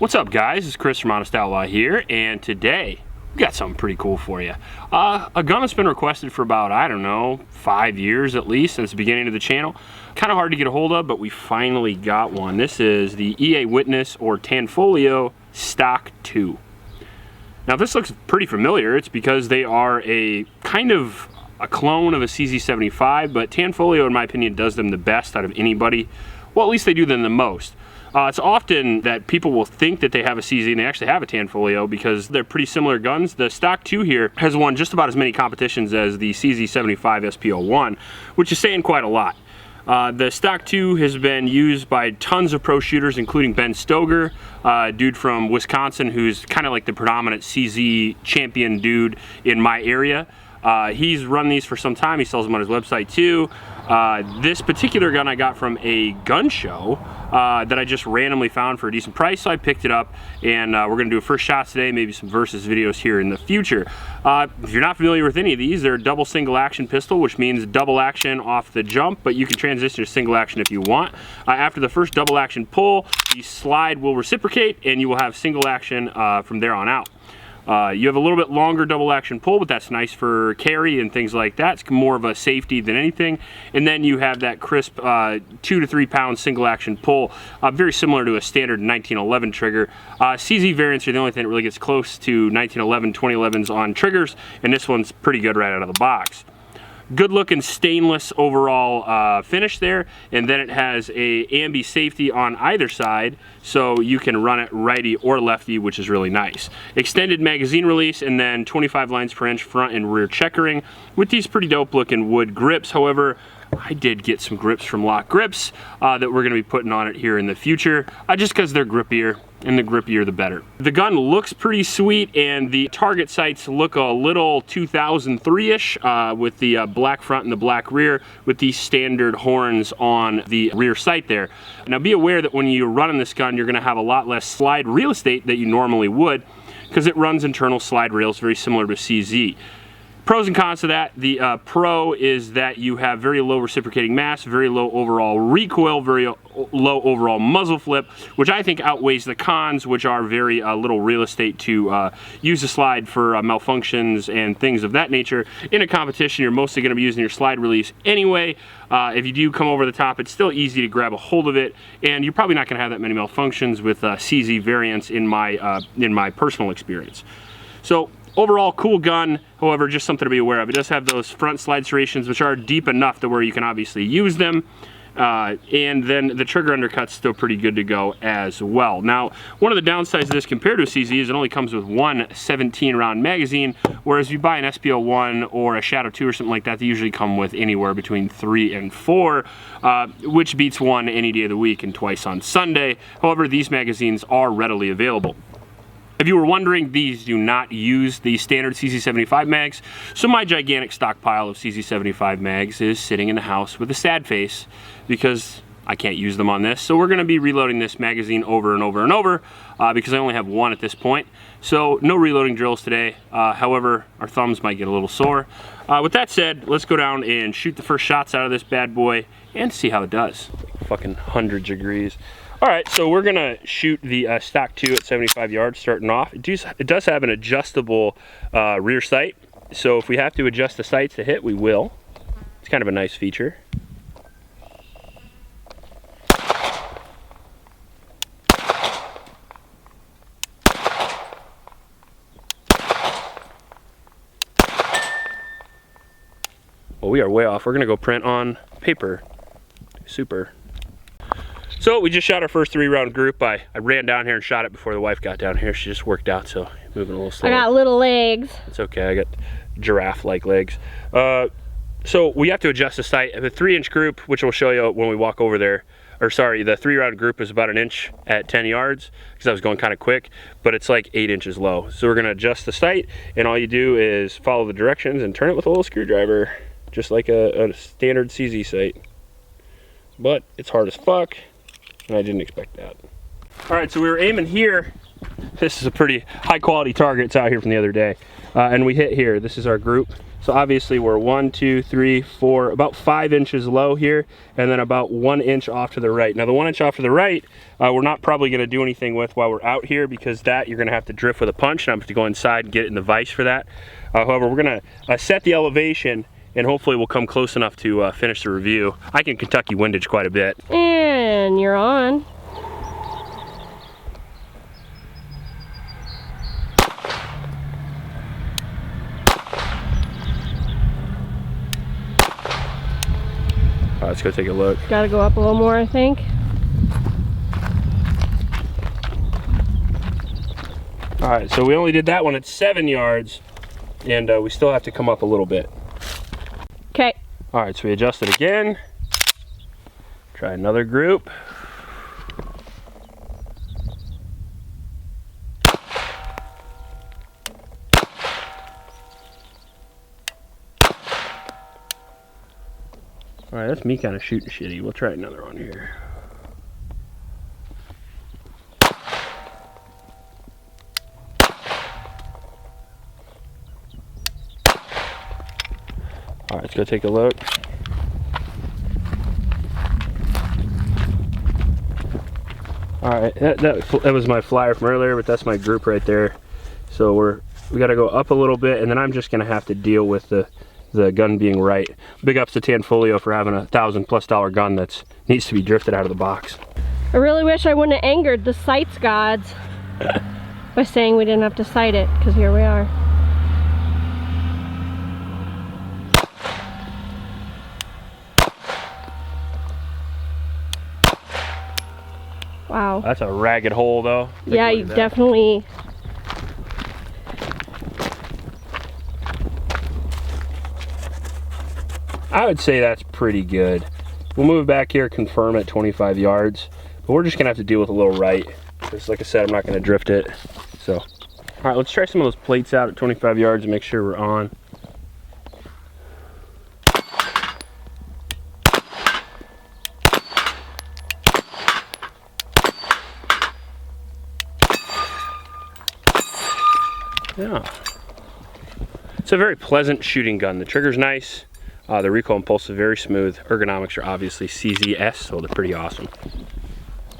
What's up, guys? It's Chris from Honest Outlaw here, and today we got something pretty cool for you. A gun that's been requested for about, I don't know, 5 years at least since the beginning of the channel. Kind of hard to get a hold of, but we finally got one. This is the EA Witness or Tanfolio Stock 2. Now, if this looks pretty familiar, it's because they are a kind of a clone of a CZ75, but Tanfolio, in my opinion, does them the best out of anybody. Well, at least they do them the most. It's often that people will think that they have a CZ and they actually have a Tanfolio because they're pretty similar guns. The Stock 2 here has won just about as many competitions as the CZ75 SP01, which is saying quite a lot. The Stock 2 has been used by tons of pro shooters, including Ben Stoger, a dude from Wisconsin who's kind of like the predominant CZ champion dude in my area. He's run these for some time. He sells them on his website too. This particular gun I got from a gun show that I just randomly found for a decent price, so I picked it up, and we're going to do a first shot today, maybe some versus videos here in the future. If you're not familiar with any of these, they're a double single action pistol, which means double action off the jump, but you can transition to single action if you want. After the first double action pull, the slide will reciprocate, and you will have single action from there on out. You have a little bit longer double action pull, but that's nice for carry and things like that. It's more of a safety than anything. And then you have that crisp 2 to 3 pound single action pull, very similar to a standard 1911 trigger. CZ variants are the only thing that really gets close to 1911, 2011s on triggers, and this one's pretty good right out of the box. Good looking stainless overall finish there, and then it has a ambi safety on either side, so you can run it righty or lefty, which is really nice. Extended magazine release, and then 25 lines per inch front and rear checkering with these pretty dope looking wood grips. However, I did get some grips from Lock Grips that we're going to be putting on it here in the future, just because they're grippier, and the grippier the better. The gun looks pretty sweet, and the target sights look a little 2003-ish with the black front and the black rear with these standard horns on the rear sight there. Now be aware that when you're running this gun, you're going to have a lot less slide real estate that you normally would because it runs internal slide rails very similar to CZ. Pros and cons to that: the pro is that you have very low reciprocating mass, very low overall recoil, very low overall muzzle flip, which I think outweighs the cons, which are very little real estate to use the slide for malfunctions and things of that nature. In a competition, you're mostly going to be using your slide release anyway. If you do come over the top, it's still easy to grab a hold of it, and you're probably not going to have that many malfunctions with CZ variants in my personal experience. So, overall, cool gun, however, just something to be aware of. It does have those front slide serrations, which are deep enough to where you can obviously use them. And then the trigger undercut's still pretty good to go as well. Now, one of the downsides of this compared to a CZ is it only comes with one 17-round magazine, whereas if you buy an SP01 or a Shadow 2 or something like that, they usually come with anywhere between 3 and 4, which beats one any day of the week and twice on Sunday. However, these magazines are readily available. If you were wondering, these do not use the standard CZ75 mags, so my gigantic stockpile of CZ75 mags is sitting in the house with a sad face because I can't use them on this. So we're going to be reloading this magazine over and over and over because I only have one at this point. So no reloading drills today. However, our thumbs might get a little sore. With that said, let's go down and shoot the first shots out of this bad boy and see how it does. Fucking 100 degrees. All right, so we're gonna shoot the Stock 2 at 75 yards starting off. It does have an adjustable rear sight, so if we have to adjust the sights to hit, we will. It's kind of a nice feature. Well, we are way off. We're gonna go print on paper. Super. So we just shot our first 3-round group. I ran down here and shot it before the wife got down here. She just worked out, so moving a little slow. I got little legs. It's okay, I got giraffe-like legs. So we have to adjust the sight. The 3-inch group, which we'll show you when we walk over there, or sorry, the 3-round group is about 1 inch at 10 yards, because I was going kind of quick, but it's like 8 inches low. So we're gonna adjust the sight, and all you do is follow the directions and turn it with a little screwdriver, just like a standard CZ sight. But it's hard as fuck. And I didn't expect that. All right, so we were aiming here. This is a pretty high quality target. It's out here from the other day. And we hit here. This is our group. So obviously we're 1, 2, 3, 4, about 5 inches low here, and then about 1 inch off to the right. Now the 1 inch off to the right, we're not probably gonna do anything with while we're out here, because that you're gonna have to drift with a punch, and I'm gonna have to go inside and get it in the vise for that. However, we're gonna set the elevation, and hopefully we'll come close enough to finish the review. I can Kentucky windage quite a bit. And you're on. All right, let's go take a look. Gotta go up a little more, I think. All right, so we only did that one at 7 yards, and we still have to come up a little bit. Okay. All right, so we adjust it again. Try another group. All right, that's me kind of shooting shitty. We'll try another one here. All right, let's go take a look. All right, that was my flyer from earlier, but that's my group right there. So we got to go up a little bit, and then I'm just gonna have to deal with the gun being right. Big ups to Tanfolio for having a $1,000+ gun that needs to be drifted out of the box. I really wish I wouldn't have angered the sights gods by saying we didn't have to sight it, because here we are. Wow. That's a ragged hole though. Yeah, you definitely. I would say that's pretty good. We'll move back here, confirm at 25 yards, but we're just gonna have to deal with a little right. Because like I said, I'm not gonna drift it. So, all right, let's try some of those plates out at 25 yards and make sure we're on. Yeah. It's a very pleasant shooting gun. The trigger's nice. The recoil and pulse is very smooth. Ergonomics are obviously CZS, so they're pretty awesome.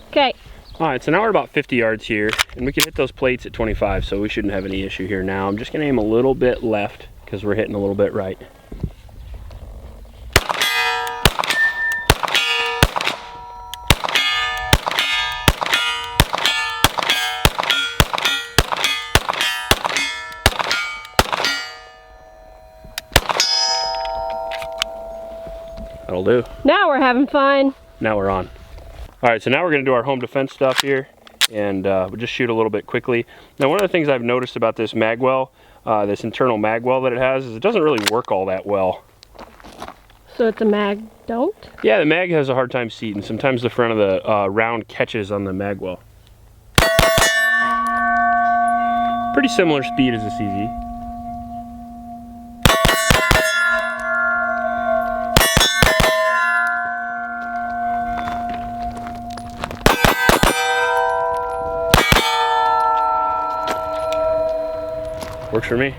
Okay. All right, so now we're about 50 yards here, and we can hit those plates at 25, so we shouldn't have any issue here now. I'm just gonna aim a little bit left, because we're hitting a little bit right. That'll do. Now we're having fun. Now we're on. All right, so now we're gonna do our home defense stuff here, and we'll just shoot a little bit quickly. Now, one of the things I've noticed about this magwell, this internal magwell that it has, is it doesn't really work all that well. So it's a mag don't? Yeah, the mag has a hard time seating. Sometimes the front of the round catches on the magwell. Pretty similar speed as the CZ. Works for me.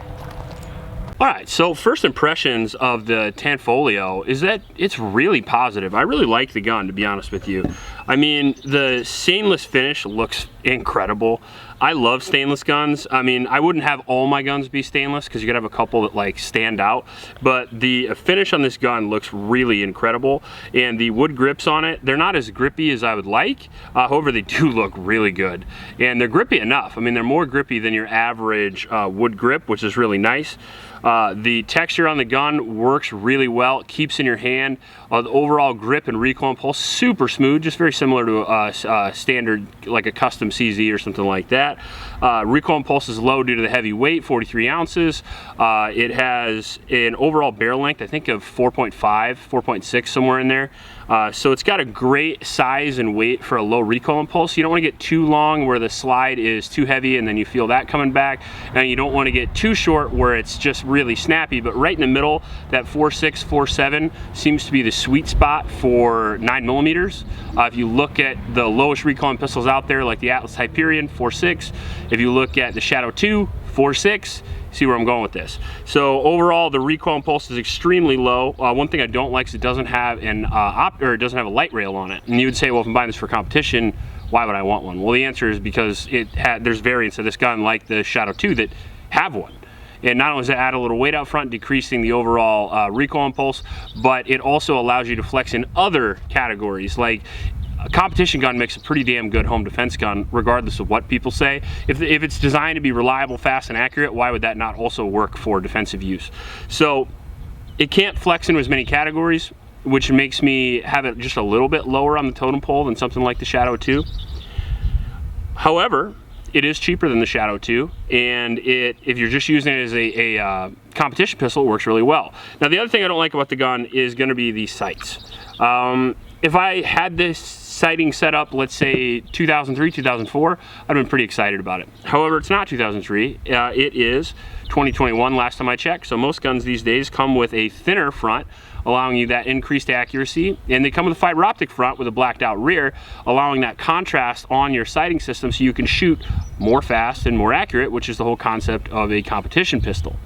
All right, so first impressions of the Tanfolio is that it's really positive. I really like the gun, to be honest with you. I mean, the stainless finish looks incredible. I love stainless guns. I mean, I wouldn't have all my guns be stainless because you could have a couple that like stand out, but the finish on this gun looks really incredible, and the wood grips on it, they're not as grippy as I would like. However, they do look really good, and they're grippy enough. I mean, they're more grippy than your average wood grip, which is really nice. The texture on the gun works really well. It keeps in your hand. The overall grip and recoil and pulse, super smooth, just very similar to a standard, like a custom CZ or something like that. Recoil and pulse is low due to the heavy weight, 43 ounces. It has an overall barrel length, I think of 4.5, 4.6, somewhere in there. So it's got a great size and weight for a low recoil and pulse. You don't want to get too long where the slide is too heavy and then you feel that coming back, and you don't want to get too short where it's just really snappy, but right in the middle, that 4.6, 4.7 seems to be the sweet spot for 9mm. If you look at the lowest recoiling pistols out there, like the Atlas Hyperion, 4.6. If you look at the Shadow 2, 4.6. See where I'm going with this. So overall, the recoil impulse is extremely low. One thing I don't like is it doesn't have it doesn't have a light rail on it. And you would say, well, if I'm buying this for competition, why would I want one? Well, the answer is because there's variants of this gun, like the Shadow 2, that have one. And not only does it add a little weight out front, decreasing the overall recoil impulse, but it also allows you to flex in other categories. Like a competition gun makes a pretty damn good home defense gun, regardless of what people say. If it's designed to be reliable, fast, and accurate, why would that not also work for defensive use? So it can't flex into as many categories, which makes me have it just a little bit lower on the totem pole than something like the Shadow 2. However, it is cheaper than the Shadow 2, and if you're just using it as a competition pistol, it works really well. Now, the other thing I don't like about the gun is going to be the sights. If I had this sighting set up, let's say 2003, 2004, I'd have been pretty excited about it. However, it's not 2003. It is 2021 last time I checked, so most guns these days come with a thinner front, allowing you that increased accuracy, and they come with a fiber optic front with a blacked out rear, allowing that contrast on your sighting system so you can shoot more fast and more accurate, which is the whole concept of a competition pistol.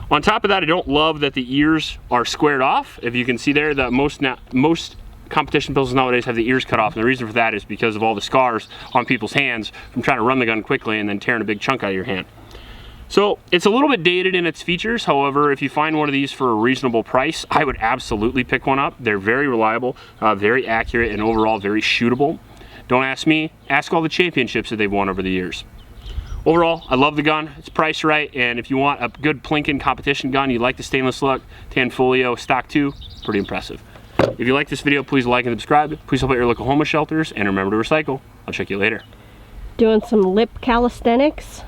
On top of that, I don't love that the ears are squared off. If you can see there, that most competition pistols nowadays have the ears cut off, and the reason for that is because of all the scars on people's hands from trying to run the gun quickly and then tearing a big chunk out of your hand. So it's a little bit dated in its features. However, if you find one of these for a reasonable price, I would absolutely pick one up. They're very reliable, very accurate, and overall very shootable. Don't ask me, ask all the championships that they've won over the years. Overall, I love the gun. It's priced right, and if you want a good plinking competition gun, you like the stainless look, Tanfolio Stock 2, pretty impressive. If you like this video, please like and subscribe. Please help out your local homeless shelters, and remember to recycle. I'll check you later. Doing some lip calisthenics.